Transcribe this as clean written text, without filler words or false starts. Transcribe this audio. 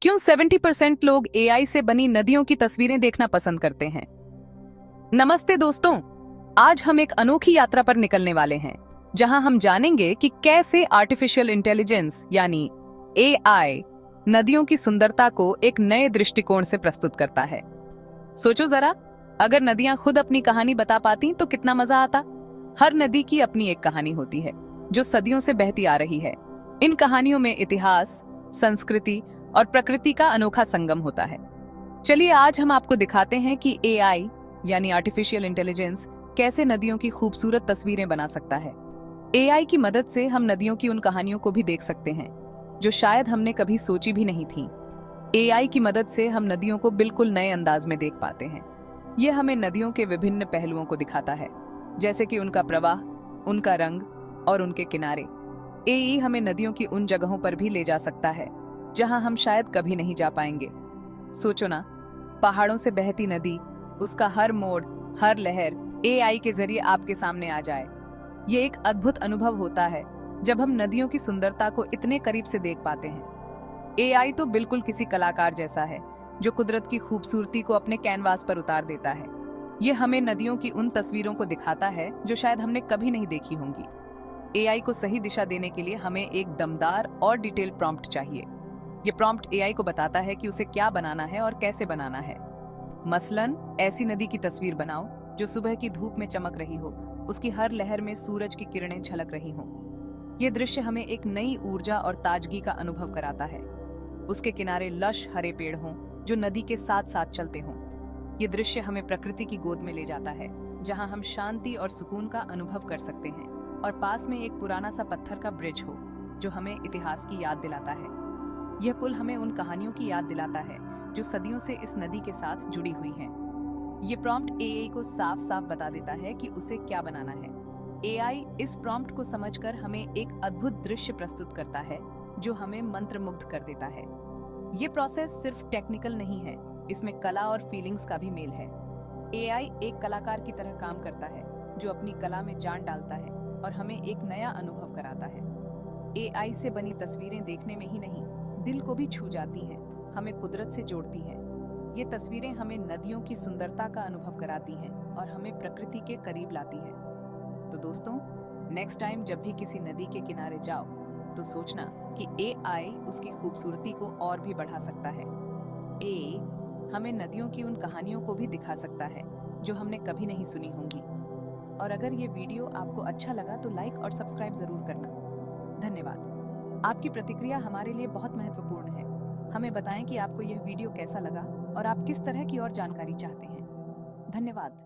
क्यों 70% लोग एआई से बनी नदियों की तस्वीरें देखना पसंद करते हैं? नमस्ते दोस्तों, आज हम एक अनोखी यात्रा पर निकलने वाले हैं, जहां हम जानेंगे कि कैसे आर्टिफिशियल इंटेलिजेंस यानी एआई नदियों की सुंदरता को एक नए दृष्टिकोण से प्रस्तुत करता है। सोचो जरा, अगर नदियां खुद अपनी कहानी बता पाती तो कितना मजा आता। हर नदी की अपनी एक कहानी होती है, जो सदियों से बहती आ रही है। इन कहानियों में इतिहास, संस्कृति और प्रकृति का अनोखा संगम होता है। चलिए आज हम आपको दिखाते हैं कि एआई यानी आर्टिफिशियल इंटेलिजेंस कैसे नदियों की खूबसूरत तस्वीरें बना सकता है। एआई की मदद से हम नदियों की उन कहानियों को भी देख सकते हैं जो शायद हमने कभी सोची भी नहीं थी। एआई की मदद से हम नदियों को बिल्कुल नए अंदाज में देख पाते हैं। यह हमें नदियों के विभिन्न पहलुओं को दिखाता है, जैसे कि उनका प्रवाह, उनका रंग और उनके किनारे। एआई हमें नदियों की उन जगहों पर भी ले जा सकता है जहां हम शायद कभी नहीं जा पाएंगे। सोचो ना, पहाड़ों से बहती नदी, उसका हर मोड़, हर लहर एआई के जरिए आपके सामने आ जाए। ये एक अद्भुत अनुभव होता है जब हम नदियों की सुंदरता को इतने करीब से देख पाते हैं। एआई तो बिल्कुल किसी कलाकार जैसा है जो कुदरत की खूबसूरती को अपने कैनवास पर उतार देता है। ये हमें नदियों की उन तस्वीरों को दिखाता है जो शायद हमने कभी नहीं देखी होंगी। एआई को सही दिशा देने के लिए हमें एक दमदार और डिटेल प्रॉम्प्ट चाहिए। ये प्रॉम्प्ट एआई को बताता है कि उसे क्या बनाना है और कैसे बनाना है। मसलन, ऐसी नदी की तस्वीर बनाओ जो सुबह की धूप में चमक रही हो, उसकी हर लहर में सूरज की किरणें झलक रही हों। ये दृश्य हमें एक नई ऊर्जा और ताजगी का अनुभव कराता है। उसके किनारे लश हरे पेड़ हों जो नदी के साथ साथ चलते हों। ये दृश्य हमें प्रकृति की गोद में ले जाता है, जहां हम शांति और सुकून का अनुभव कर सकते हैं। और पास में एक पुराना सा पत्थर का ब्रिज हो जो हमें इतिहास की याद दिलाता है। यह पुल हमें उन कहानियों की याद दिलाता है जो सदियों से इस नदी के साथ जुड़ी हुई हैं। ये प्रॉम्प्ट एआई को साफ साफ बता देता है कि उसे क्या बनाना है। एआई इस प्रॉम्प्ट को समझकर हमें एक अद्भुत दृश्य प्रस्तुत करता है जो हमें मंत्रमुग्ध कर देता है। ये प्रोसेस सिर्फ टेक्निकल नहीं है, इसमें कला और फीलिंग्स का भी मेल है। एआई एक कलाकार की तरह काम करता है जो अपनी कला में जान डालता है और हमें एक नया अनुभव कराता है। एआई से बनी तस्वीरें देखने में ही नहीं, दिल को भी छू जाती हैं, हमें कुदरत से जोड़ती हैं। ये तस्वीरें हमें नदियों की सुंदरता का अनुभव कराती हैं और हमें प्रकृति के करीब लाती हैं। तो दोस्तों, नेक्स्ट टाइम जब भी किसी नदी के किनारे जाओ तो सोचना कि एआई उसकी खूबसूरती को और भी बढ़ा सकता है। ए हमें नदियों की उन कहानियों को भी दिखा सकता है जो हमने कभी नहीं सुनी होंगी। और अगर ये वीडियो आपको अच्छा लगा तो लाइक और सब्सक्राइब जरूर करना। धन्यवाद। आपकी प्रतिक्रिया हमारे लिए बहुत महत्वपूर्ण है। हमें बताएं कि आपको यह वीडियो कैसा लगा और आप किस तरह की और जानकारी चाहते हैं। धन्यवाद।